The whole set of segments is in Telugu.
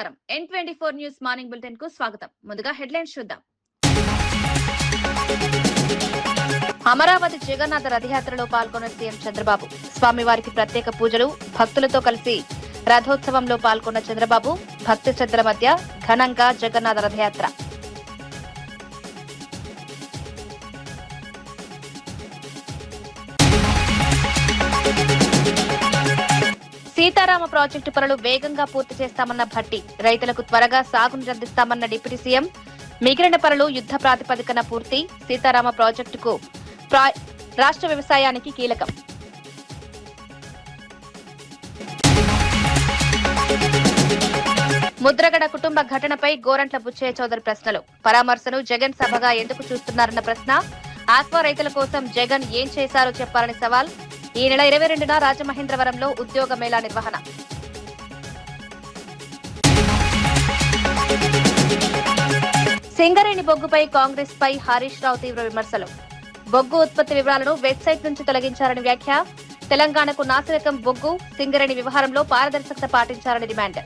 నమస్కారం N24 న్యూస్ మార్నింగ్ బులెటిన్ కు స్వాగతం. ముందుగా హెడ్లైన్స్ చూద్దాం. అమరావతి జగన్నాథ రథయాత్రలో పాల్గొన్న సీఎం చంద్రబాబు. స్వామివారికి ప్రత్యేక పూజలు, భక్తులతో కలిసి రథోత్సవంలో పాల్గొన్న చంద్రబాబు. భక్తి శ్రద్ధల మధ్య ఘనంగా జగన్నాథ రథయాత్ర. సీతారామ ప్రాజెక్టు పనులు వేగంగా పూర్తి చేస్తామన్న భట్టి. రైతులకు త్వరగా సాగును అందిస్తామన్న డిప్యూటీ సీఎం. మిగిలిన పనులు యుద్ధ ప్రాతిపదికన పూర్తి. సీతారామ ప్రాజెక్టుకు రాష్ట్ర వ్యవసాయానికి కీలకం. ముద్రగడ కుటుంబ ఘటనపై గోరంట్ల బుచ్చయ్య చౌదరి ప్రశ్నలు. పరామర్శను జగన్ సభగా ఎందుకు చూస్తున్నారన్న ప్రశ్న. ఆక్వా రైతుల కోసం జగన్ ఏం చేశారో చెప్పాలని సవాల్. ఈ నెల 22న రాజమహేంద్రవరంలో ఉద్యోగ మేళా నిర్వహణ. సింగరేణి బొగ్గుపై కాంగ్రెస్ పై హరీష్ రావు తీవ్ర విమర్శలు. బొగ్గు ఉత్పత్తి వివరాలను వెబ్సైట్ నుంచి తొలగించారని వ్యాఖ్య. తెలంగాణకు నాసిరకం బొగ్గు, సింగరేణి వ్యవహారంలో పారదర్శకత పాటించాలని డిమాండ్.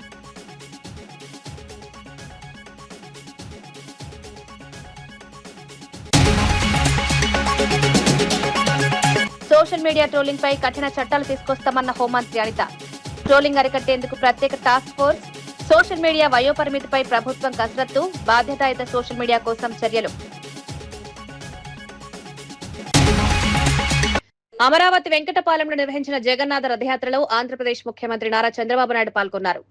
సోషల్ మీడియా ట్రోలింగ్ పై కఠిన చట్టాలు తీసుకొస్తామన్న హోంమంత్రి అనిత. ట్రోలింగ్ అరికట్టేందుకు ప్రత్యేక టాస్క్ ఫోర్స్. సోషల్ మీడియా వయోపరిమితిపై ప్రభుత్వం కసరత్తు. బాధ్యతాయుత సోషల్ మీడియా కోసం చర్యలు. అమరావతి వెంకటపాలెంలో నిర్వహించిన జగన్నాథ రథయాత్రలో ఆంధ్రప్రదేశ్ ముఖ్యమంత్రి నారా చంద్రబాబు నాయుడు పాల్గొన్నారు.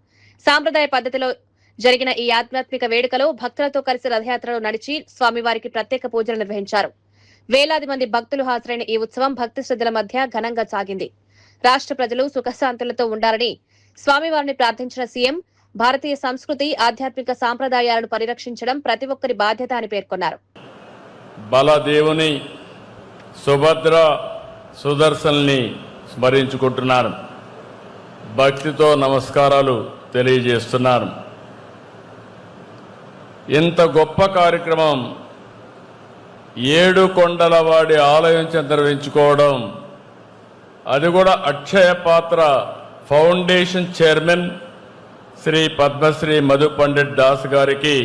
సాంప్రదాయ పద్ధతిలో జరిగిన ఈ ఆధ్యాత్మిక వేడుకలో భక్తులతో కలిసి రథయాత్రలో నడిచి స్వామివారికి ప్రత్యేక పూజలు నిర్వహించారు. వేలాది మంది భక్తులు హాజరైన ఈ ఉత్సవం భక్తి శ్రద్ధల మధ్య ఘనంగా సాగింది. రాష్ట్ర ప్రజలు సుఖశాంతులతో ఉండాలని స్వామివారిని ప్రార్థించిన సీఎం, భారతీయ సంస్కృతి, ఆధ్యాత్మిక సాంప్రదాయాలను పరిరక్షించడం ప్రతి ఒక్కరి బాధ్యత అని పేర్కొన్నారు. బలదేవుని, సుభద్ర, సుదర్శన్ని స్మరించుకుంటున్నారు. భక్తితో నమస్కారాలు తెలియజేస్తున్నారు. ఇంత గొప్ప కార్యక్రమం ఏడు కొండలవాడి ఆలయం నిర్వహించుకోవడం, అది కూడా అక్షయ పాత్ర ఫౌండేషన్ చైర్మన్ శ్రీ పద్మశ్రీ మధు పండిట్ దాస్ గారికి,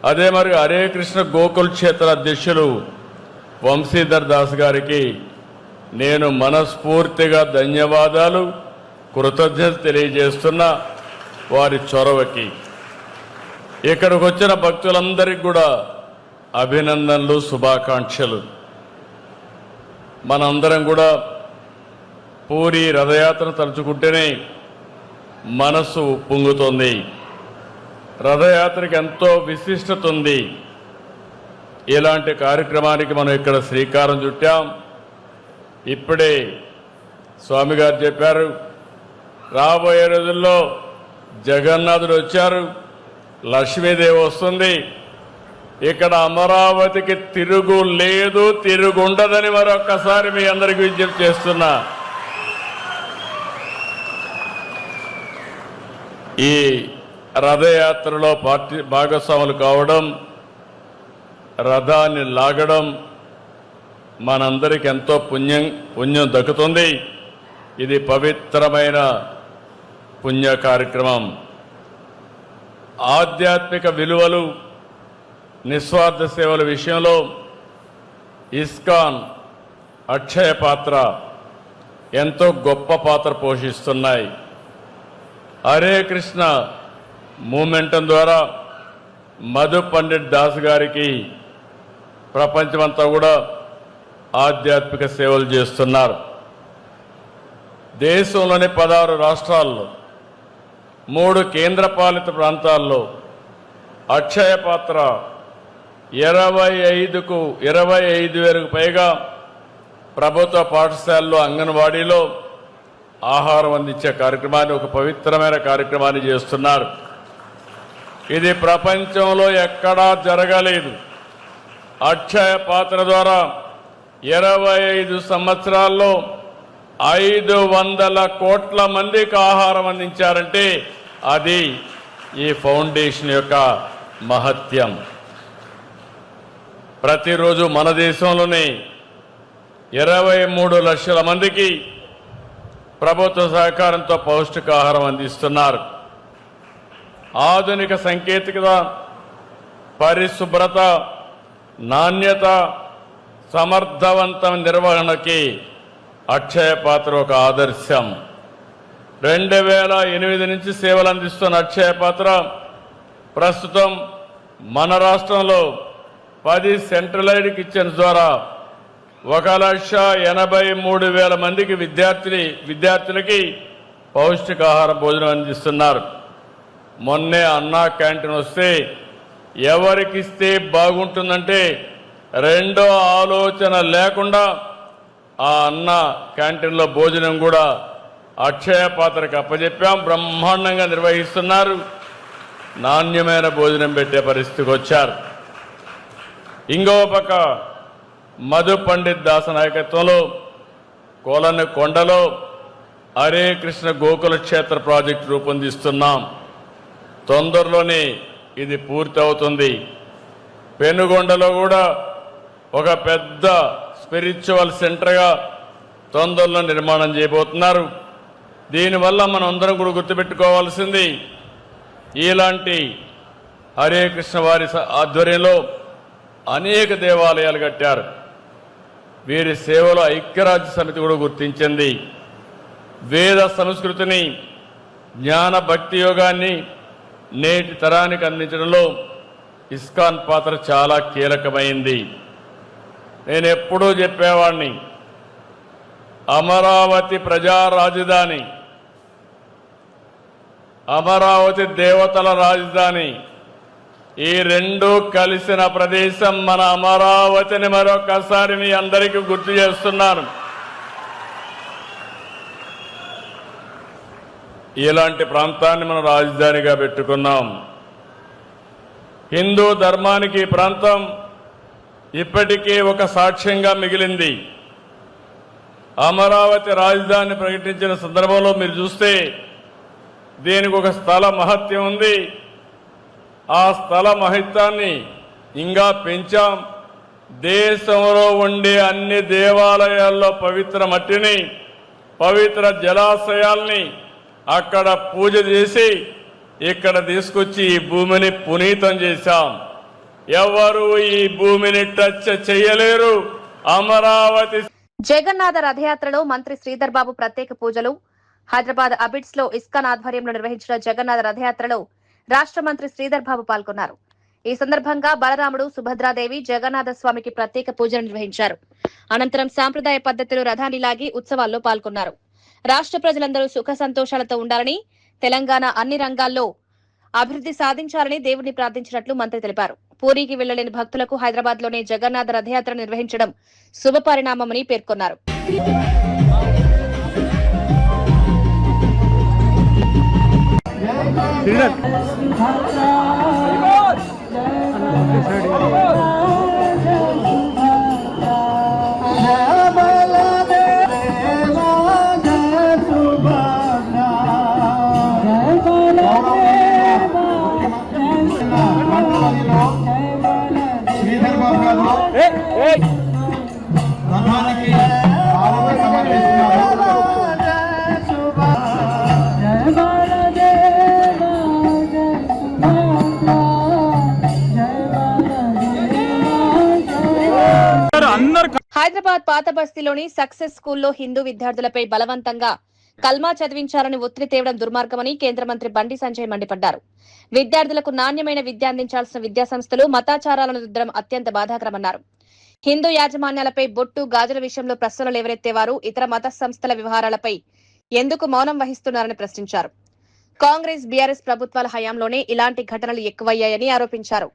అదే మరి హరే కృష్ణ గోకుల్ క్షేత్ర అధ్యక్షులు వంశీధర్ దాస్ గారికి నేను మనస్ఫూర్తిగా ధన్యవాదాలు, కృతజ్ఞత తెలియజేస్తున్నా. వారి చొరవకి ఇక్కడికి వచ్చిన భక్తులందరికీ కూడా అభినందనలు, శుభాకాంక్షలు. మనందరం కూడా పూరి రథయాత్ర తలుచుకుంటేనే మనసు పొంగుతోంది. రథయాత్రకి ఎంతో విశిష్టత ఉంది. ఇలాంటి కార్యక్రమానికి మనం ఇక్కడ శ్రీకారం చుట్టాం. ఇప్పుడే స్వామి గారు చెప్పారు, రాబోయే రోజుల్లో జగన్నాథుడు వచ్చారు, లక్ష్మీదేవి వస్తుంది. ఇక్కడ అమరావతికి తిరుగు లేదు, తిరుగుండదని మరొక్కసారి మీ అందరికీ విజ్ఞప్తి చేస్తున్నా. ఈ రథయాత్రలో పార్టీ భాగస్వాములు కావడం, రథాన్ని లాగడం మనందరికి ఎంతో పుణ్యం దక్కుతుంది. ఇది పవిత్రమైన పుణ్య కార్యక్రమం. ఆధ్యాత్మిక విలువలు, నిస్వార్థ సేవల విషయంలో ఇస్కాన్, అక్షయ పాత్ర ఎంతో గొప్ప పాత్ర పోషిస్తున్నాయి. హరే కృష్ణ మూమెంటం ద్వారా మధు పండిట్ దాస్ గారికి ప్రపంచమంతా కూడా ఆధ్యాత్మిక సేవలు చేస్తున్నారు. దేశంలోని 16 రాష్ట్రాల్లో 3 కేంద్రపాలిత ప్రాంతాల్లో అక్షయ పాత్ర 25,000కు పైగా ప్రభుత్వ పాఠశాలలో, అంగన్వాడీలో ఆహారం అందించే కార్యక్రమాన్ని, ఒక పవిత్రమైన కార్యక్రమాన్ని చేస్తున్నారు. ఇది ప్రపంచంలో ఎక్కడా జరగలేదు. అక్షయ పాత్ర ద్వారా 25 సంవత్సరాల్లో 500 కోట్ల మందికి ఆహారం అందించారంటే అది ఈ ఫౌండేషన్ యొక్క మహత్యం. ప్రతిరోజు మన దేశంలోనే 23 లక్షల మందికి ప్రభుత్వ సహకారంతో పౌష్టికాహారం అందిస్తున్నారు. ఆధునిక సాంకేతికత, పరిశుభ్రత, నాణ్యత, సమర్థవంతం నిర్వహణకి అక్షయ పాత్ర ఒక ఆదర్శం. 2008 నుంచి సేవలు అందిస్తున్న అక్షయ పాత్ర ప్రస్తుతం మన రాష్ట్రంలో 10 సెంట్రలైజ్డ్ కిచెన్స్ ద్వారా 1,83,000 మందికి విద్యార్థులకి పౌష్టికాహార భోజనం అందిస్తున్నారు. మొన్నే అన్నా క్యాంటీన్ వస్తే ఎవరికిస్తే బాగుంటుందంటే రెండో ఆలోచన లేకుండా ఆ అన్న క్యాంటీన్లో భోజనం కూడా అక్షయ పాత్రకు అప్పచెప్పాం. బ్రహ్మాండంగా నిర్వహిస్తున్నారు. నాణ్యమైన భోజనం పెట్టే పరిస్థితికి వచ్చారు. ఇంకో పక్క మధు పండిత్ దాస నాయకత్వంలో కొండలో హరే కృష్ణ గోకుల క్షేత్ర ప్రాజెక్టు రూపొందిస్తున్నాం. తొందరలోనే ఇది పూర్తి అవుతుంది. పెనుగొండలో కూడా ఒక పెద్ద స్పిరిచువల్ సెంటర్గా తొందరలో నిర్మాణం చేయబోతున్నారు. దీనివల్ల మనం అందరం కూడా గుర్తుపెట్టుకోవాల్సింది, ఇలాంటి హరే కృష్ణ వారి ఆధ్వర్యంలో అనేక దేవాలయాలు కట్టారు. వీరి సేవలో ఐక్యరాజ్య సమితి కూడా గుర్తించింది. వేద సంస్కృతిని, జ్ఞాన భక్తి యోగాన్ని నేటి తరానికి అందించడంలో ఇస్కాన్ పాత్ర చాలా కీలకమైంది. నేను ఎప్పుడూ చెప్పేవాడిని, అమరావతి ప్రజా రాజధాని, అమరావతి దేవతల రాజధాని, ఈ రెండు కలిసిన ప్రదేశం మన అమరావతిని మరొకసారి మీ అందరికీ గుర్తు చేస్తున్నాను. ఇలాంటి ప్రాంతాన్ని మనం రాజధానిగా పెట్టుకున్నాం. హిందూ ధర్మానికి ఈ ప్రాంతం ఇప్పటికీ ఒక సాక్ష్యంగా మిగిలింది. అమరావతి రాజధాని ప్రకటించిన సందర్భంలో మీరు చూస్తే దీనికి ఒక స్థల మహత్యం ఉంది. ఆ స్థల మహత్యాన్ని ఇంకా పెంచాం. దేశంలో ఉండే అన్ని దేవాలయాల్లో పవిత్ర మట్టిని, పవిత్ర జలాశయాల్ని అక్కడ పూజ చేసి ఇక్కడ తీసుకొచ్చి ఈ భూమిని పునీతం చేశాం. ఎవరు ఈ భూమిని టచ్ చేయలేరు. అమరావతి జగన్నాథ రథయాత్రలో మంత్రి శ్రీధర్ బాబు ప్రత్యేక పూజలు. హైదరాబాద్ అబిడ్స్ లో ఇస్కాన్ ఆధ్వర్యంలో నిర్వహించిన జగన్నాథ రథయాత్రలో రాష్ట్ర మంత్రి శ్రీధర్ బాబు పాల్గొన్నారు. ఈ సందర్భంగా బలరాముడు, సుభద్రాదేవి, జగన్నాథ స్వామికి ప్రత్యేక పూజలు నిర్వహించారు. అనంతరం సాంప్రదాయ పద్ధతిలో రథాన్ని లాగి ఉత్సవాల్లో పాల్గొన్నారు. రాష్ట్ర ప్రజలందరూ సుఖ సంతోషాలతో ఉండాలని, తెలంగాణ అన్ని రంగాల్లో అభివృద్ధి సాధించాలని దేవుడిని ప్రార్థించినట్లు మంత్రి తెలిపారు. పూరికి వెళ్లలేని భక్తులకు హైదరాబాద్ లోనే జగన్నాథ రథయాత్ర నిర్వహించడం శుభపరిణామమని పేర్కొన్నారు. హైదరాబాద్ పాత బస్తీలోని సక్సెస్ స్కూల్లో హిందూ విద్యార్థులపై బలవంతంగా కల్మా చదివించాలని ఒత్తిడి తేవడం దుర్మార్గమని కేంద్ర మంత్రి బండి సంజయ్ మండిపడ్డారు. విద్యార్థులకు నాణ్యమైన విద్య అందించాల్సిన విద్యా సంస్థలు మతాచారాలను రుద్దడం అత్యంత బాధాకరమన్నారు. హిందూ యాజమాన్యాలపై బొట్టు, గాజుల విషయంలో ప్రశ్నలు లేవనెత్తేవారు ఇతర మత సంస్థల వ్యవహారాలపై ఎందుకు మౌనం వహిస్తున్నారని ప్రశ్నించారు. కాంగ్రెస్, బీఆర్ఎస్ ప్రభుత్వాల హయాంలోనే ఇలాంటి ఘటనలు ఎక్కువయ్యాయని ఆరోపించారు.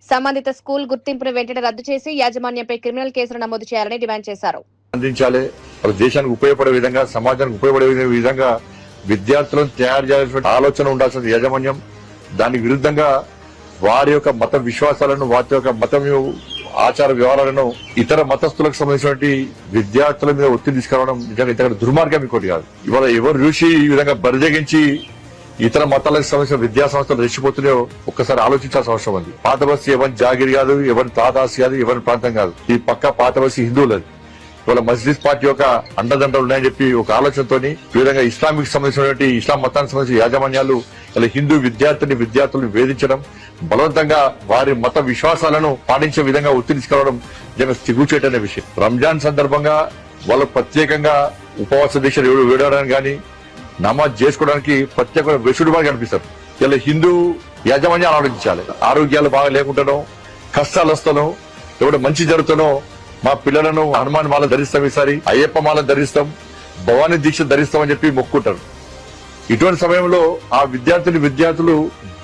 సంబంధిత స్కూల్ గుర్తింపును వెంటనే రద్దు చేసి యాజమాన్యంపై క్రిమినల్ కేసులు నమోదు చేయాలని డిమాండ్ చేశారు. అందించాలి, దేశానికి ఉపయోగపడే విధంగా, సమాజానికి ఉపయోగపడే విధంగా విద్యార్థులను తయారు చేయాల్సిన ఆలోచన ఉండాల్సిన యాజమాన్యం దానికి విరుద్ధంగా వారి యొక్క మత విశ్వాసాలను, వారి యొక్క మతం ఆచార వ్యవహారాలను ఇతర మతస్థులకు సంబంధించినటువంటి విద్యార్థుల మీద ఒత్తిడి తీసుకురావడం నిజంగా ఇంతకంటే దుర్మార్గం ఇంకోటి కాదు. ఇవాళ ఎవరు చూసి ఈ విధంగా బరిదగించి ఇతర మతాలకు సంబంధించిన విద్యా సంస్థలు రెచ్చిపోతున్నాయో ఒక్కసారి ఆలోచించాల్సిన అవసరం ఉంది. పాత బస్తీ ఎవరి జాగిరి కాదు, ఎవరి తాదాసి కాదు, ఎవరి ప్రాంతం కాదు. ఈ పక్క పాత బస్తీ హిందువులది. ఇవాళ మస్జిద్ పార్టీ యొక్క అండదండలు ఉన్నాయని చెప్పి ఒక ఆలోచనతోని ఈ విధంగా ఇస్లామిక్ సంబంధించినటువంటి ఇస్లాం మతానికి సంబంధించిన యాజమాన్యాలు ఇలా హిందూ విద్యార్థులను వేధించడం, బలవంతంగా వారి మత విశ్వాసాలను పాటించే విధంగా ఒత్తిడి తీసుకురావడం నిజంగా సిగ్గుచేటనే విషయం. రంజాన్ సందర్భంగా వాళ్ళు ప్రత్యేకంగా ఉపవాస దీక్షలు వేయడానికి కానీ నమాజ్ చేసుకోవడానికి ప్రత్యేక వెసులుబాటు కనిపిస్తారు. ఇలా హిందూ యాజమాన్యాలు ఆలోచించాలి. ఆరోగ్యాలు బాగా లేకుండానో, కష్టాలు వస్తానో, ఎవడు మంచి జరుగుతానో మా పిల్లలను హనుమాన్ మాల ధరిస్తాం, ఈసారి అయ్యప్ప మాల ధరిస్తాం, భవానీ దీక్ష ధరిస్తాం అని చెప్పి మొక్కుంటారు. ఇటువంటి సమయంలో ఆ విద్యార్థులు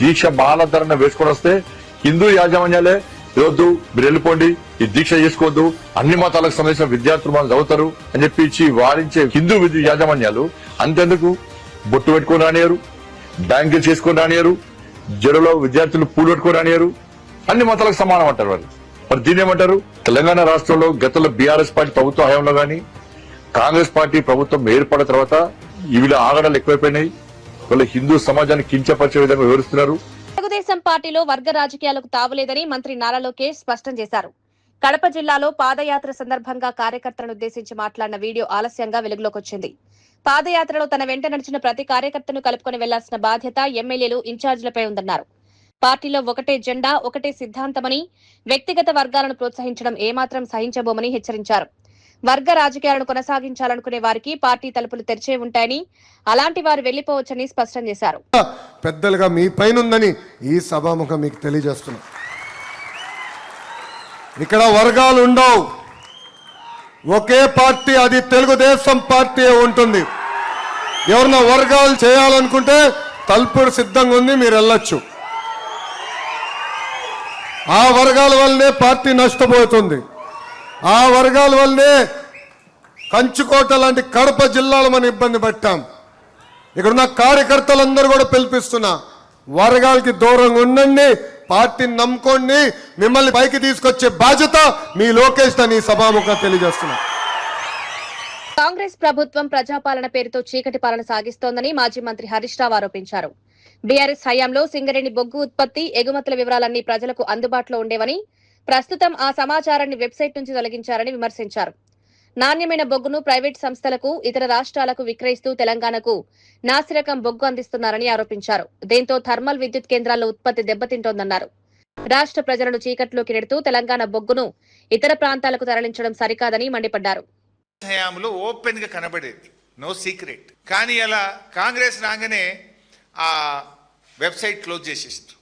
దీక్ష మాల ధరణ వేసుకొని వస్తే హిందూ యాజమాన్యాలే వద్దు, మీరు వెళ్ళిపోండి, ఈ దీక్ష చేసుకోవద్దు, అన్ని మతాలకు సంబంధించిన విద్యార్థులు మనం చదువుతారు అని చెప్పి ఇచ్చి వారించే హిందూ యాజమాన్యాలు అంతెందుకు బొట్టు పెట్టుకొని రానియరు, బ్యాంకులు చేసుకొని రానియరు, జడలో విద్యార్థులు పూలు పెట్టుకొని రానియరు, అన్ని మతాలకు సమానం అంటారు వాళ్ళు. మరి దీని ఏమంటారు? తెలంగాణ రాష్ట్రంలో గతంలో బీఆర్ఎస్ పార్టీ ప్రభుత్వ హయాంలో గానీ కాంగ్రెస్ పార్టీ ప్రభుత్వం ఏర్పడిన తర్వాత వీళ్ళ ఆగడాలు ఎక్కువైపోయినాయి. వీళ్ళ హిందూ సమాజాన్ని కించపరిచే విధంగా వివరిస్తున్నారు. తెలుగుదేశం పార్టీలో వర్గ రాజకీయాలకు తావులేదని మంత్రి నారా లోకేష్ స్పష్టం చేశారు. కడప జిల్లాలో పాదయాత్ర సందర్భంగా కార్యకర్తలను ఉద్దేశించి మాట్లాడిన వీడియో ఆలస్యంగా వెలుగులోకి వచ్చింది. పాదయాత్రలో తన వెంట నడిచిన ప్రతి కార్యకర్తను కలుపుకొని వెళ్లాల్సిన బాధ్యత ఎమ్మెల్యేలు, ఇన్ఛార్జీలపై ఉందన్నారు. పార్టీలో ఒకటే జెండా, ఒకటే సిద్ధాంతమని, వ్యక్తిగత వర్గాలను ప్రోత్సహించడం ఏమాత్రం సహించబోమని హెచ్చరించారు. వర్గ రాజకీయాలను కొనసాగించాలనుకునే వారికి పార్టీ తలుపులు తెరిచే ఉంటాయని, అలాంటి వారు వెళ్లిపోవచ్చని స్పష్టం చేశారు. పెద్దలుగా మీ పైనుందని ఈ సభాముఖం మీకు తెలియజేస్తున్నా. ఇక్కడ వర్గాలు ఉండవు, ఒకే పార్టీ, అది తెలుగుదేశం పార్టీ ఉంటుంది. ఎవరన్నా వర్గాలు చేయాలనుకుంటే తలుపుడు సిద్ధంగా ఉంది, మీరు వెళ్ళొచ్చు. ఆ వర్గాల వల్లనే పార్టీ నష్టపోతుంది. ఆ వర్గాల వల్లనే కంచుకోట లాంటి కడప జిల్లాలో మనం ఇబ్బంది పట్టాం. ఇక్కడున్న కార్యకర్తలందరూ కూడా పిలిపిస్తున్నా, వర్గాలకి దూరంగా ఉండండి, పార్టీని నమ్ముకోండి, మిమ్మల్ని పైకి తీసుకొచ్చే బాధ్యత మీ లోకేష్ అని సభాముఖంగా తెలియజేస్తున్నా. కాంగ్రెస్ ప్రభుత్వం ప్రజాపాలన పేరుతో చీకటి పాలన సాగిస్తోందని మాజీ మంత్రి హరీష్ రావు ఆరోపించారు. బీఆర్ఎస్ హయాంలో సింగరేణి బొగ్గు ఉత్పత్తి, ఎగుమతుల వివరాలన్నీ ప్రజలకు అందుబాటులో ఉండేవని, ప్రస్తుతం ఆ సమాచారాన్ని వెబ్సైట్ నుంచి తొలగించారని విమర్శించారు. నాణ్యమైన బొగ్గును ప్రైవేట్ సంస్థలకు, ఇతర రాష్ట్రాలకు విక్రయిస్తూ తెలంగాణకు నాసిరకం బొగ్గు అందిస్తున్నారని ఆరోపించారు. దీంతో థర్మల్ విద్యుత్ కేంద్రాల్లో ఉత్పత్తి దెబ్బతింటోందన్నారు. రాష్ట్ర ప్రజలను చీకట్లోకి నెడుతూ తెలంగాణ బొగ్గును ఇతర ప్రాంతాలకు తరలించడం సరికాదని మండిపడ్డారు. హయాంలో ఓపెన్ గా కనబడేది, నో సీక్రెట్. కానీ అలా కాంగ్రెస్ రాగానే ఆ వెబ్సైట్ క్లోజ్ చేసేసారు.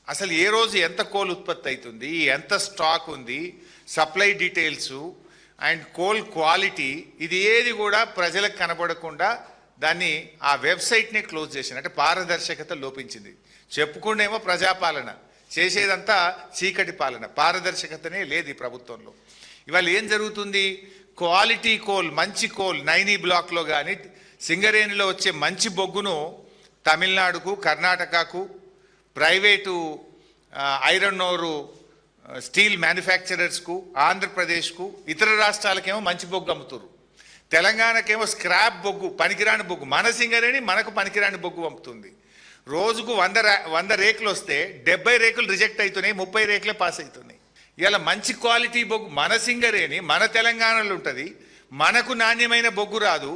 అసలు ఏ రోజు ఎంత కోల్ ఉత్పత్తి అవుతుంది, ఎంత స్టాక్ ఉంది, supply details and coal quality, ఇది ఏది కూడా ప్రజలకు కనబడకుండా దాన్ని ఆ వెబ్సైట్ని క్లోజ్ చేసింది. అంటే పారదర్శకత లోపించింది. చెప్పుకుండేమో ప్రజాపాలన, చేసేదంతా చీకటి పాలన, పారదర్శకతనే లేదు ఈ ప్రభుత్వంలో. ఇవాళ ఏం జరుగుతుంది? క్వాలిటీ కోల్, మంచి కోల్ నైనీ బ్లాక్లో కానీ సింగరేణిలో వచ్చే మంచి బొగ్గును తమిళనాడుకు, కర్ణాటకకు, ప్రైవేటు ఐరన్ ఓరు స్టీల్ మ్యానుఫ్యాక్చరర్స్కు, ఆంధ్రప్రదేశ్కు, ఇతర రాష్ట్రాలకేమో మంచి బొగ్గు అమ్ముతారు. తెలంగాణకేమో స్క్రాప్ బొగ్గు, పనికిరాని బొగ్గు, మన సింగరేణి మనకు పనికిరాని బొగ్గు పంపుతుంది. రోజుకు 100 రేకులు వస్తే 70 రేకులు రిజెక్ట్ అవుతున్నాయి, 30 రేకులే పాస్ అవుతున్నాయి. ఇలా మంచి క్వాలిటీ బొగ్గు మన సింగరేణి మన తెలంగాణలో ఉంటుంది, మనకు నాణ్యమైన బొగ్గు రాదు.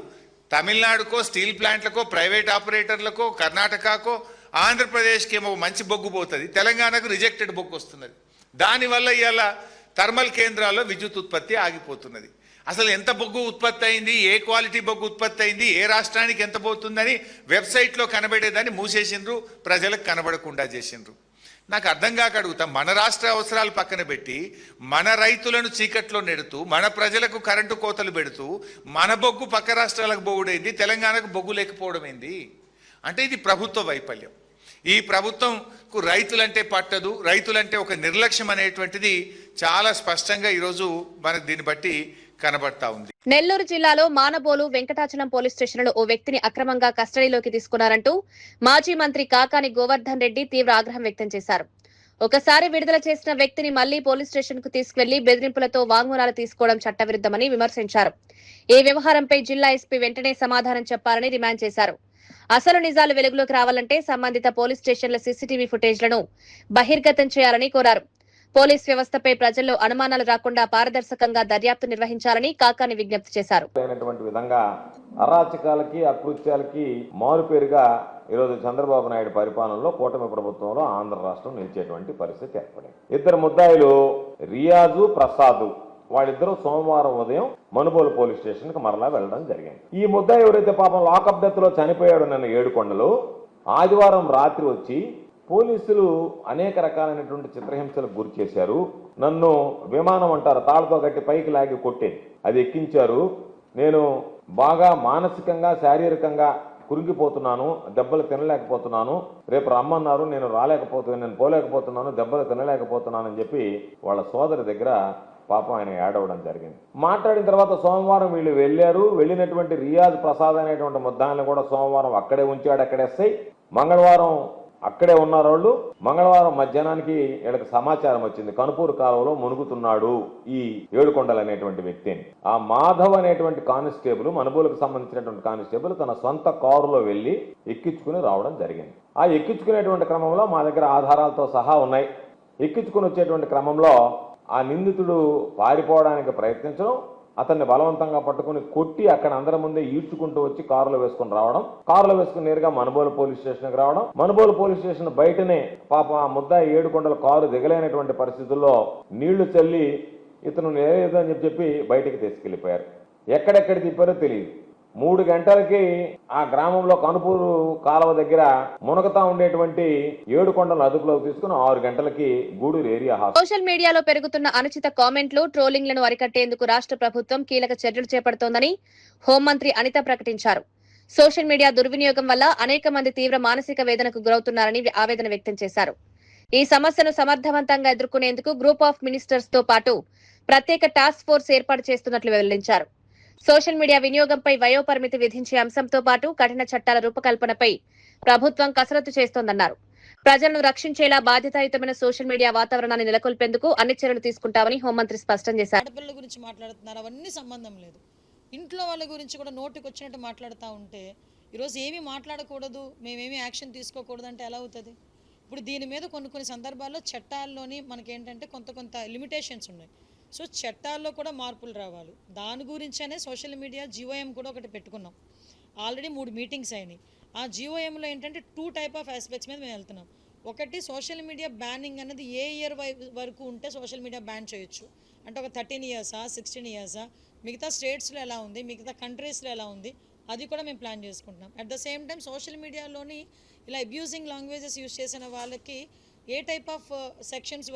తమిళనాడుకో, స్టీల్ ప్లాంట్లకో, ప్రైవేట్ ఆపరేటర్లకో, కర్ణాటకకో, ఆంధ్రప్రదేశ్కి ఏమో మంచి బొగ్గు పోతుంది, తెలంగాణకు రిజెక్టెడ్ బొగ్గు వస్తున్నది. దానివల్ల ఇవాళ థర్మల్ కేంద్రాల్లో విద్యుత్ ఉత్పత్తి ఆగిపోతున్నది. అసలు ఎంత బొగ్గు ఉత్పత్తి అయింది, ఏ క్వాలిటీ బొగ్గు ఉత్పత్తి అయింది, ఏ రాష్ట్రానికి ఎంత పోతుందని వెబ్సైట్లో కనబడేదాన్ని మూసేసిండ్రు, ప్రజలకు కనబడకుండా చేసిండ్రు. నాకు అర్థం కాక అడుగుతా, మన రాష్ట్ర అవసరాలు పక్కన పెట్టి మన రైతులను చీకట్లో నెడుతూ, మన ప్రజలకు కరెంటు కోతలు పెడుతూ, మన బొగ్గు పక్క రాష్ట్రాలకు బొగ్గుడైంది, తెలంగాణకు బొగ్గు లేకపోవడం ఏంది? అంటే ఇది ప్రభుత్వ వైఫల్యం. ఈ ప్రభుత్వంకు రైతులంటే పట్టదు, రైతులంటే ఒక నిర్లక్ష్యం అనేటువంటిది చాలా స్పష్టంగా ఈరోజు మనకు దీన్ని బట్టి కనబడతా ఉంది. నెల్లూరు జిల్లాలో మానబోలు వెంకటాచలం పోలీస్ స్టేషన్లో ఓ వ్యక్తిని అక్రమంగా కస్టడీలోకి తీసుకున్నారంటూ మాజీ మంత్రి కాకాని గోవర్ధన్ రెడ్డి తీవ్ర ఆగ్రహం వ్యక్తం చేశారు. ఒకసారి విడుదల చేసిన వ్యక్తిని మళ్లీ పోలీస్ స్టేషన్ కు తీసుకువెళ్లి బెదిరింపులతో వాంగ్మూలాలు తీసుకోవడం చట్టవిరుద్ధమని విమర్శించారు. ఈ వ్యవహారంపై జిల్లా ఎస్పీ వెంటనే సమాధానం చెప్పాలని డిమాండ్ చేశారు. అసలు నిజాలు వెలుగులోకి రావాలంటే సంబంధిత పోలీస్ స్టేషన్ల సీసీటీవీ ఫుటేజ్లను బహిర్గతం చేయాలని కోరారు. పోలీస్ వ్యవస్థపై ప్రజల్లో అనుమానాలు రాకుండా పారదర్శకంగా దర్యాప్తు నిర్వహించాలని కాకాని విజ్ఞప్తి చేశారు. విధంగా అరాచకాలకి, అకృత్యాలకి మారుపేరుగా ఈరోజు చంద్రబాబు నాయుడు పరిపాలనలో కూటమి ప్రభుత్వంలో ఆంధ్ర రాష్ట్రం నిలిచేటువంటి పరిస్థితి ఏర్పడింది. ఇద్దరు ముద్దాయిలు రియాజు, ప్రసాద్, వాళ్ళిద్దరూ సోమవారం ఉదయం మనుబోలు పోలీస్ స్టేషన్ కి మరలా వెళ్ళడం జరిగింది. ఈ ముద్దాయి ఎవరైతే పాపం లాకప్ డెత్ లో చనిపోయాడు నిన్న ఏడుకొండలో, ఆదివారం రాత్రి వచ్చి పోలీసులు అనేక రకాలైనటువంటి చిత్రహింసలకు గురి చేశారు. నన్ను విమానం అంటారు తాళ్లతో కట్టి పైకి లాగి కొట్టే అది ఎక్కించారు. నేను బాగా మానసికంగా శారీరకంగా కురింగిపోతున్నాను, దెబ్బలు తినలేకపోతున్నాను, రేపు రమ్మన్నారు, నేను రాలేకపోతున్నాను, నేను పోలేకపోతున్నాను, దెబ్బలు తినలేకపోతున్నాను అని చెప్పి వాళ్ళ సోదరి దగ్గర పాపం ఆయన ఏడవడం జరిగింది. మాట్లాడిన తర్వాత సోమవారం వీళ్ళు వెళ్ళారు. వెళ్ళినటువంటి రియాజ్ ప్రసాద్ అనేటువంటి ముద్దాయిని కూడా సోమవారం అక్కడే ఉంచాడు, అక్కడే ఎస్ఐ. మంగళవారం అక్కడే ఉన్నారు వాళ్ళు. మంగళవారం మధ్యాహ్నానికి వీళ్ళకి సమాచారం వచ్చింది, కనుపూరు కాలువలో మునుగుతున్నాడు ఈ ఏడుకొండలు అనేటువంటి వ్యక్తిని. ఆ మాధవ్ అనేటువంటి కానిస్టేబుల్, మనుబోలుకు సంబంధించినటువంటి కానిస్టేబుల్ తన సొంత కారులో వెళ్లి ఎక్కించుకుని రావడం జరిగింది. ఆ ఎక్కించుకునేటువంటి క్రమంలో మా దగ్గర ఆధారాలతో సహా ఉన్నాయి. ఎక్కించుకుని వచ్చేటువంటి క్రమంలో ఆ నిందితుడు పారిపోవడానికి ప్రయత్నించడం, అతన్ని బలవంతంగా పట్టుకుని కొట్టి అక్కడ అందరి ముందే ఈడ్చుకుంటూ వచ్చి కారులో వేసుకుని రావడం, కారులో వేసుకుని నేరుగా మనుబోలు పోలీస్ స్టేషన్కి రావడం, మనుబోలు పోలీస్ స్టేషన్ బయటనే పాపం ఆ ముద్దాయి ఏడుకొండల కారు దిగలేనటువంటి పరిస్థితుల్లో నీళ్లు చల్లి ఇతను లేదని చెప్పి బయటికి తీసుకెళ్లిపోయారు. ఎక్కడెక్కడ తిప్పారో తెలియదు. 3 గంటలకి ఆ గ్రామంలో కనుపూరు కాలువ దగ్గర మునగతా ఉండేటువంటి ఏడుకొండలను అదుపులోకి తీసుకుని 6 గంటలకి గూడూరు ఏరియా సోషల్ మీడియాలో పెరుగుతున్న అనుచిత కామెంట్లు, ట్రోలింగ్లను అరికట్టేందుకు రాష్ట్ర ప్రభుత్వం కీలక చర్యలు చేపడుతోందని హోంమంత్రి అనిత ప్రకటించారు. సోషల్ మీడియా దుర్వినియోగం వల్ల అనేక మంది తీవ్ర మానసిక వేదనకు గురవుతున్నారని ఆవేదన వ్యక్తం చేశారు. ఈ సమస్యను సమర్థవంతంగా ఎదుర్కొనేందుకు గ్రూప్ ఆఫ్ మినిస్టర్స్ తో పాటు ప్రత్యేక టాస్క్ ఫోర్స్ ఏర్పాటు చేస్తున్నట్లు వెల్లడించారు. సోషల్ మీడియా వినియోగంపై వయోపరిమితి విధించే అంశంతో పాటు కఠిన చట్టాల రూపకల్పనపై ప్రభుత్వం కసరత్తు చేస్తోందన్నారు. ప్రజలను రక్షించేలా బాధ్యతాయుతమైన సోషల్ మీడియా వాతావరణాన్ని నెలకొల్పేందుకు అన్ని చర్యలు తీసుకుంటామని హోంమంత్రి స్పష్టం చేశారు. ఆడపిల్లల గురించి మాట్లాడుతున్నారు, అవన్నీ సంబంధం లేదు. ఇంట్లో వాళ్ళ గురించి కూడా నోటికి వచ్చినట్టు మాట్లాడుతూ ఉంటే ఈరోజు ఏమీ మాట్లాడకూడదు, మేమేమీ యాక్షన్ తీసుకోకూడదు అంటే ఎలా అవుతుంది? ఇప్పుడు దీని మీద కొన్ని సందర్భాల్లో చట్టాల్లోని మనకేంటంటే కొంత లిమిటేషన్స్ ఉన్నాయి. సో చట్టాల్లో కూడా మార్పులు రావాలి. దాని గురించనే సోషల్ మీడియా GOM కూడా ఒకటి పెట్టుకున్నాం. ఆల్రెడీ 3 మీటింగ్స్ అయినాయి. ఆ GOMలో ఏంటంటే 2 టైప్ ఆఫ్ ఆస్పెక్ట్స్ మీద మేము వెళ్తున్నాం. ఒకటి సోషల్ మీడియా బ్యానింగ్ అనేది ఏ ఇయర్ వరకు ఉంటే సోషల్ మీడియా బ్యాన్ చేయొచ్చు అంటే ఒక 13 ఇయర్సా 16 ఇయర్సా, మిగతా స్టేట్స్లో ఎలా ఉంది, మిగతా కంట్రీస్లో ఎలా ఉంది, అది కూడా మేము ప్లాన్ చేసుకుంటున్నాం. At the same time social మీడియాలోని ఇలా అబ్యూజింగ్ లాంగ్వేజెస్ యూజ్ చేసిన వాళ్ళకి ఏ టైప్ ఆఫ్ సెక్షన్స్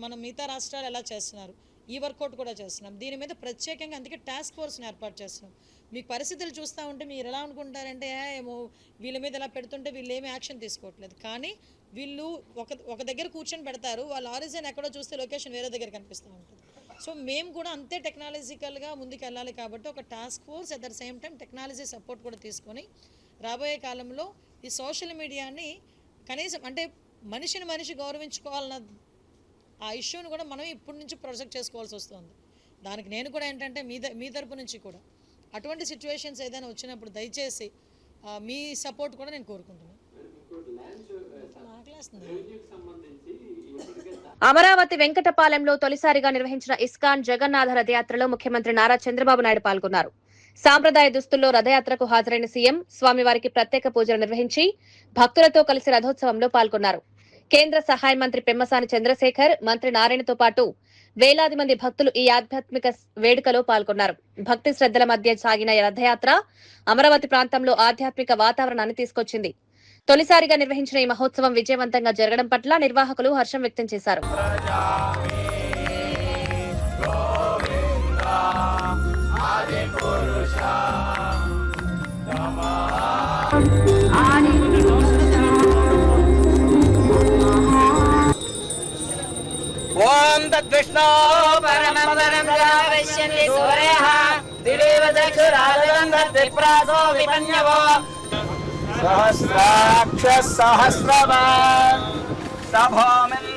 మనం మిగతా రాష్ట్రాలు ఎలా చేస్తున్నారు, ఈ వర్కౌట్ కూడా చేస్తున్నాం. దీని మీద ప్రత్యేకంగా అందుకే టాస్క్ ఫోర్స్ని ఏర్పాటు చేస్తున్నాం. మీకు పరిస్థితులు చూస్తూ ఉంటే మీరు ఎలా అనుకుంటారంటే ఏమో వీళ్ళ మీద ఇలా పెడుతుంటే వీళ్ళు ఏమీ యాక్షన్ తీసుకోవట్లేదు. కానీ వీళ్ళు ఒక దగ్గర కూర్చొని పెడతారు, వాళ్ళ ఆరిజిన్ ఎక్కడో చూస్తే లొకేషన్ వేరే దగ్గర కనిపిస్తూ ఉంటుంది. సో మేము కూడా అంతే టెక్నాలజికల్గా ముందుకు వెళ్ళాలి కాబట్టి ఒక task force at the same time technology support కూడా తీసుకొని రాబోయే కాలంలో ఈ సోషల్ మీడియాని కనీసం అంటే మనిషి గౌరవించుకోవాలన్న ఆ ఇష్యూని కూడా మనం ఇప్పటి నుంచి ప్రొజెక్ట్ చేసుకోవాల్సి వస్తుంది. దానికి నేను కూడా ఏంటంటే మీ తరపు నుంచి కూడా అటువంటి సిచ్యువేషన్స్ ఏదైనా వచ్చినప్పుడు దయచేసి మీ సపోర్ట్ కూడా నేను కోరుకుంటున్నాను. అమరావతి వెంకటపాలెంలో తొలిసారిగా నిర్వహించిన ఇస్కాన్ జగన్నాథ రథయాత్రలో ముఖ్యమంత్రి నారా చంద్రబాబు నాయుడు పాల్గొన్నారు. సాంప్రదాయ దుస్తుల్లో రథయాత్రకు హాజరైన సీఎం స్వామివారికి ప్రత్యేక పూజలు నిర్వహించి భక్తులతో కలిసి రథోత్సవంలో పాల్గొన్నారు. కేంద్ర సహాయ మంత్రి పెమ్మసాని చంద్రశేఖర్, మంత్రి నారాయణతో పాటు వేలాది మంది భక్తులు ఈ ఆధ్యాత్మిక వేడుకలో పాల్గొన్నారు. భక్తి శ్రద్ధల మధ్య సాగిన రథయాత్ర అమరావతి ప్రాంతంలో ఆధ్యాత్మిక వాతావరణాన్ని తీసుకొచ్చింది. తొలిసారిగా నిర్వహించిన ఈ మహోత్సవం విజయవంతంగా జరగడం పట్ల నిర్వాహకులు హర్షం వ్యక్తం చేశారు. ఓం తద్విష్ణో పరమపదం పశ్యంతి సూర్యః దివేవ చక్షురాజం తత్ప్రాసో విపన్యవో సహస్రాక్ష సహస్రవాన్ సభోమిన్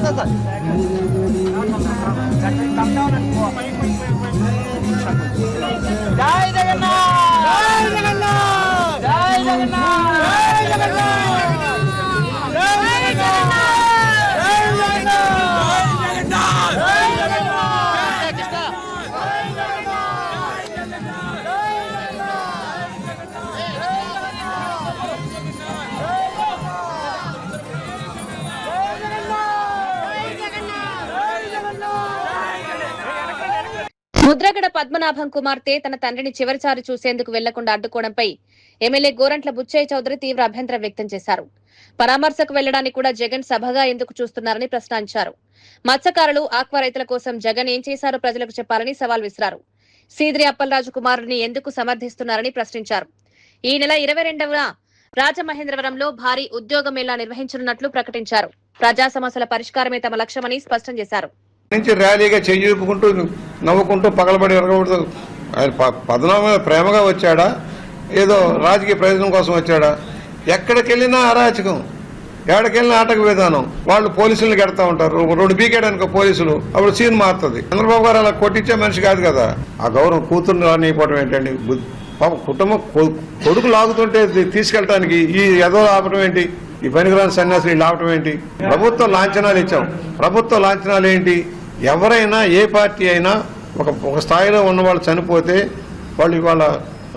జై జగన్నాథ్ జై జగన్నాథ్ జై జగన్నాథ్ జై జగన్నాథ్ జై జగన్నాథ్ జై ముద్రగడ పద్మనాభం కుమార్తె తన తండ్రిని చివరిసారి చూసేందుకు వెళ్లకుండా అడ్డుకోవడంపై ఎమ్మెల్యే గోరంట్ల బుచ్చయ్య చౌదరి తీవ్ర అభ్యంతరం వ్యక్తం చేశారు. పరామర్శకు వెళ్లడానికి కూడా జగన్ సభగా ఎందుకు చూస్తున్నారని ప్రశ్నించారు. మత్స్యకారులు, ఆక్వా రైతుల కోసం జగన్ ఏం చేశారో ప్రజలకు చెప్పాలని సవాల్ విసిరారు. సీదిరి అప్పలరాజు కుమారుడిని ఎందుకు సమర్థిస్తున్నారని ప్రశ్నించారు. ఈ నెల 22వ రాజమహేంద్రవరంలో భారీ ఉద్యోగ మేళా నిర్వహించనున్నట్లు ప్రకటించారు. ప్రజా సమస్యల పరిష్కారమే తమ లక్ష్యమని స్పష్టం చేశారు. నుంచి ర్యాలీగా చెయ్యూపుకుంటూ నవ్వుకుంటూ పగలబడి ఎరగబడుతూ ఆయన పద్మనాభం ప్రేమగా వచ్చాడా, ఏదో రాజకీయ ప్రయోజనం కోసం వచ్చాడా? ఎక్కడికి వెళ్ళినా అరాచకం, ఎక్కడికెళ్ళినా ఆటక విధానం. వాళ్ళు పోలీసులను గెడతా ఉంటారు. 2 బీకేయడానికి పోలీసులు, అప్పుడు సీన్ మారుతుంది. చంద్రబాబు గారు అలా కొట్టించే మనిషి కాదు కదా. ఆ గౌరవం కూతుర్ని రానిపోవడం ఏంటండి? కుటుంబం కొడుకు లాగుతుంటే తీసుకెళ్ళటానికి ఈ ఎదో ఆపడం ఏంటి? ఈ పనికిరాని సన్యాసులు వీళ్ళు ఆపటం ఏంటి? ప్రభుత్వ లాంఛనాలు ఇచ్చాం. ప్రభుత్వ లాంఛనాలు ఏంటి? ఎవరైనా ఏ పార్టీ అయినా ఒక స్థాయిలో ఉన్న వాళ్ళు చనిపోతే వాళ్ళు ఇవాళ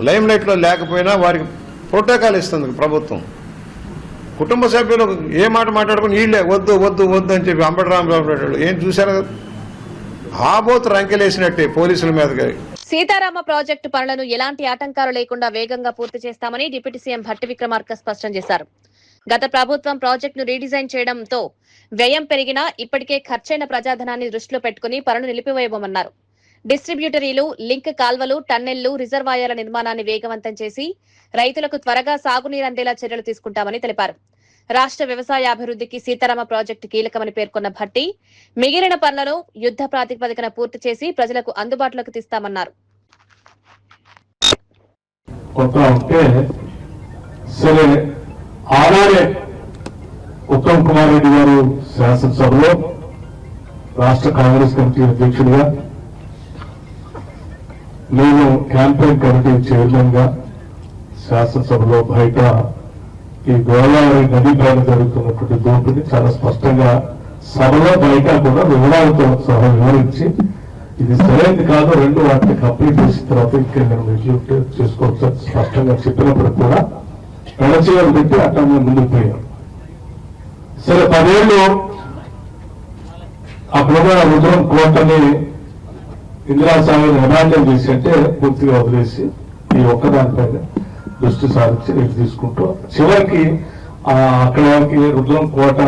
లైమ్ లైట్లో లేకపోయినా వారికి ప్రోటోకాల్ ఇస్తుంది ప్రభుత్వం. కుటుంబ సభ్యులు ఏ మాట మాట్లాడుకుని వీళ్ళే వద్దు వద్దు వద్దు అని చెప్పి అంబటి రామరావు ఏం చూశారు కదా, ఆబోతు రంకెలేసినట్టే పోలీసుల మీద. సీతారామ ప్రాజెక్టు పనులను ఎలాంటి ఆటంకాలు లేకుండా వేగంగా పూర్తి చేస్తామని డిప్యూటీ సీఎం భట్టి విక్రమార్క స్పష్టం చేశారు. గత ప్రభుత్వం ప్రాజెక్టును రీడిజైన్ చేయడంతో వ్యయం పెరిగినా ఇప్పటికే ఖర్చైన ప్రజాధనాన్ని దృష్టిలో పెట్టుకుని పనులు నిలిపివేయబోమన్నారు. డిస్ట్రిబ్యూటరీలు, లింక్ కాల్వలు, టన్నెళ్లు, రిజర్వాయర్ల నిర్మాణాన్ని వేగవంతం చేసి రైతులకు త్వరగా సాగునీరు అందేలా చర్యలు తీసుకుంటామని తెలిపారు. రాష్ట్ర వ్యవసాయ అభివృద్ధికి సీతారామ ప్రాజెక్టు కీలకమని పేర్కొన్న భట్టి మిగిలిన పనులను యుద్ధ ప్రాతిపదికన పూర్తి చేసి ప్రజలకు అందుబాటులోకి తీస్తామన్నారు. ఆనాడే ఉత్తమ్ కుమార్ రెడ్డి గారు శాసనసభలో రాష్ట్ర కాంగ్రెస్ కమిటీ అధ్యక్షుడిగా, నేను క్యాంపెయిన్ కమిటీ చైర్మన్ గా శాసనసభలో బయట ఈ గోదావరి నది పైన జరుగుతున్నటువంటి దోపిడీ చాలా స్పష్టంగా సభలో బయట కూడా వివరాలతో సహా వివరించి ఇది సరైనది కాదు, 2 వాటిని కంప్లీట్ చేసిన తర్వాత ఇంకా నేను రివ్యూ చేసుకోవచ్చు స్పష్టంగా చెప్పినప్పుడు కూడా ఎడచేయాలు పెట్టి అట్లా ముందుకు పోయాం. సరే 10 ఏళ్ళు అప్పుడున్న రుద్రం కోటని ఇందిరాసాగర్ని అబాండన్ చేసి అంటే పూర్తిగా వదిలేసి ఈ ఒక్కదానిపైన దృష్టి సారించి రేపు తీసుకుంటూ చివరికి అక్కడ వారికి రుద్రం కోట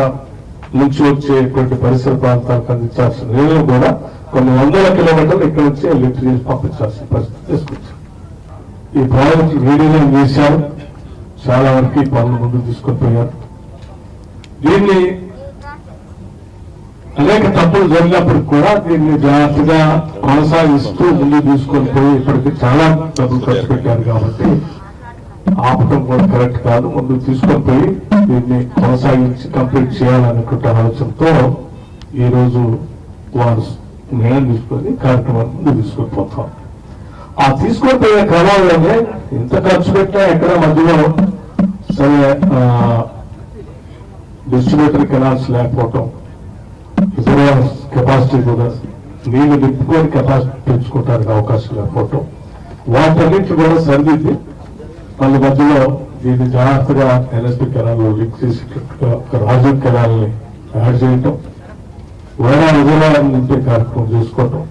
నుంచి వచ్చేటువంటి పరిసర ప్రాంతాలకు అందించాల్సిన నీళ్లు కూడా కొన్ని 100 కిలోమీటర్లు ఇక్కడ నుంచి లిఫ్ట్ చేసి పంపించాల్సిన పరిస్థితి తీసుకొచ్చారు. ఈ ప్రాజెక్ట్ రీడిజైన్ చేశారు, చాలా వరకు ఈ పనులు ముందుకు తీసుకొని పోయారు. దీన్ని అనేక తప్పులు జరిగినప్పటికి కూడా దీన్ని జాగ్రత్తగా కొనసాగిస్తూ ముందుకు తీసుకొని పోయి ఇప్పటికీ చాలా డబ్బులు ఖర్చు పెట్టారు కాబట్టి ఆపటం కూడా కరెక్ట్ కాదు. ముందుకు తీసుకొని పోయి దీన్ని కొనసాగించి కంప్లీట్ చేయాలనుకుంటే ఆలోచనతో ఈ రోజు వారు నిర్ణయం తీసుకొని కార్యక్రమాన్ని ముందుకు తీసుకొని పోతాం. ఆ తీసుకొని పోయే క్రమంలోనే ఎంత ఖర్చు పెట్టినా ఎక్కడ మధ్యలో సరే డిస్ట్రిబ్యూటరీ కెనాల్స్ లేకపోవటం, రిజర్వాయర్స్ కెపాసిటీ కూడా నీళ్లు నింపుకొని కెపాసిటీ పెంచుకోవడానికి అవకాశం లేకపోవటం, వాటన్నింటి కూడా సరిదిద్ది మళ్ళీ మధ్యలో దీన్ని జాగ్రత్తగా ఎన్ఎస్పీ కెనాల్ లింక్ చేసేటట్టుగా రాజీవ్ కెనాల్ ని యాడ్ చేయటం, వేరే రిజర్వాయర్ నింపే కార్యక్రమం చేసుకోవటం,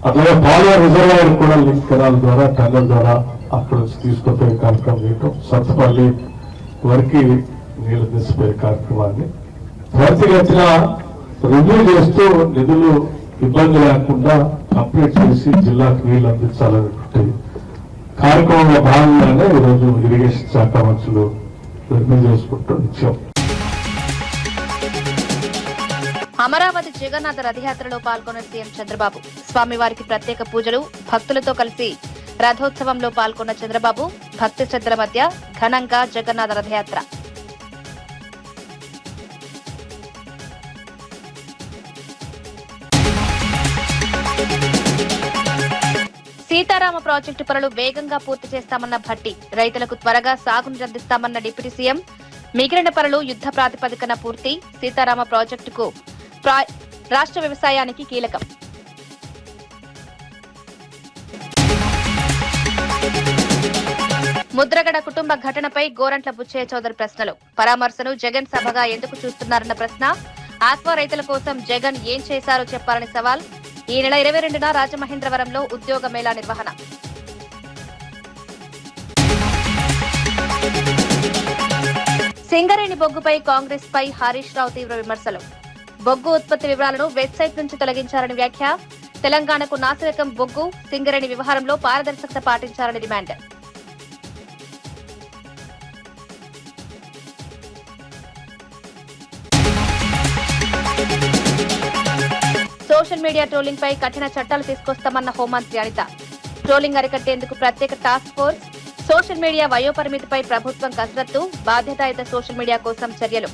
అట్లాగే పాలియర్ రిజర్వాయర్ కూడా లింక్ కెనాల్ ద్వారా టన్నెల్ ద్వారా అక్కడ నుంచి తీసుకుపోయే కార్యక్రమం చేయటం, సత్తుపల్లి వరకు నీళ్లు తీసిపోయే కార్యక్రమాన్ని త్వరితగతిన రివ్యూ చేస్తూ నిధులు ఇబ్బంది లేకుండా కంప్లీట్ చేసి జిల్లాకు నీళ్లు అందించాలనేటువంటి కార్యక్రమంలో భాగంగానే ఈరోజు ఇరిగేషన్ శాఖ మంత్రులు రివ్యూ చేసుకుంటూ ఇచ్చాం. అమరావతి జగన్నాథ రథయాత్రలో పాల్గొన్న సీఎం చంద్రబాబు స్వామివారికి ప్రత్యేక పూజలు, భక్తులతో కలిసి రథోత్సవంలో పాల్గొన్న చంద్రబాబు భక్తి శ్రద్ధల మధ్య ఘనంగా జగన్నాథ రథయాత్ర. సీతారామ ప్రాజెక్టు పనులు వేగంగా పూర్తి చేస్తామన్న భట్టి, రైతులకు త్వరగా సాగును అందిస్తామన్న డిప్యూటీ సీఎం. మిగిలిన పనులు యుద్ధ ప్రాతిపదికన పూర్తి. సీతారామ ప్రాజెక్టుకు రాష్ట్ర వ్యవసాయానికి కీలకం. ముద్రగడ కుటుంబ ఘటనపై గోరంట్ల బుచ్చయ్య చౌదరి ప్రశ్నలు. పరామర్శను జగన్ సభగా ఎందుకు చూస్తున్నారన్న ప్రశ్న. ఆక్వా రైతుల కోసం జగన్ ఏం చేశారో చెప్పాలని సవాల్. ఈ నెల 22న రాజమహేంద్రవరంలో ఉద్యోగ మేళా నిర్వహణ. సింగరేణి బొగ్గుపై కాంగ్రెస్ పై హరీష్ రావు తీవ్ర విమర్శలు. బొగ్గు ఉత్పత్తి వివరాలను వెబ్సైట్ నుంచి తొలగించారని వ్యాఖ్య. తెలంగాణకు నాసిరకం బొగ్గు, సింగరేణి వ్యవహారంలో పారదర్శకత పాటించాలని డిమాండ్. సోషల్ మీడియా ట్రోలింగ్ పై కఠిన చట్టాలు తీసుకొస్తామన్న హోంమంత్రి అనిత. ట్రోలింగ్ అరికట్టేందుకు ప్రత్యేక టాస్క్ ఫోర్స్. సోషల్ మీడియా వయోపరిమితిపై ప్రభుత్వం కసరత్తు. బాధ్యతాయుత సోషల్ మీడియా కోసం చర్యలు.